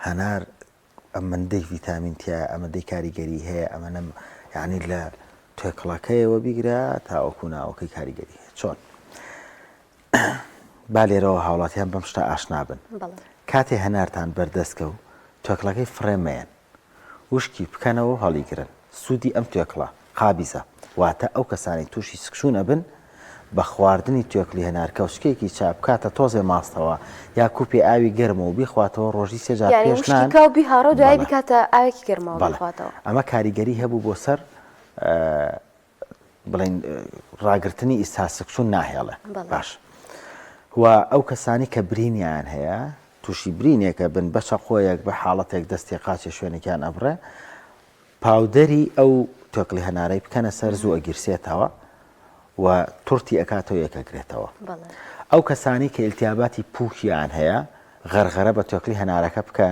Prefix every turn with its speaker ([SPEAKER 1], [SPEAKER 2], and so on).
[SPEAKER 1] هەنار ئەمەندەی ڤیتامین تیا ئەمەندەی کاریگەری هەیە ئەمەنە یعنی لە توێکڵەکەیەوە بیگرا تاوەکو ناوەکەی کاریگەری هەیە. چۆن با لێرەوە هاوڵاتیان بەم شتە ئاشنا بن. کاتێ هەنارتان بەردەستکە و توێکڵەکەی فڕێمەیەن وشکی بکەنەوە هەڵیگرن سوودی ئەم توێکڵە قابیزە واتە ئەو کەسانی تووشی سکشونە بن بە خواردنی توێکلی هەنارکە و شکێکی چاپ کاتە تۆزێ ماستەوە یا کوپی ئاوی گەرمە و بیخواتەوە ڕۆژی سێجار پێشنان
[SPEAKER 2] بیهاڕۆ دوای بکاتە ئاوێکی گەرمەوە بخواتەوە.
[SPEAKER 1] ئەمە کاریگەری هەبوو بۆ سەر بڵین ڕاگررتنی ئیستا سکشون ناهێڵێ. باش و ئەو کەسانی کە برینیان هەیە تووشی برینێکە بن بەشە خۆیەک بە حاڵەتێک دەستی قاچێ شوێنێکیان ئەبڕێ پاودەری ئەو توێکلی هەنارەی بکەنە سەر زوو ئەگیرسێتەوە و تورتی ئەکاتەوە یەکەگرێتەوە. ئەو کەسانی کە ئیلتیاباتی پووکیان هەیە غەرغەرە بە توێکلی هەنارەکە بکە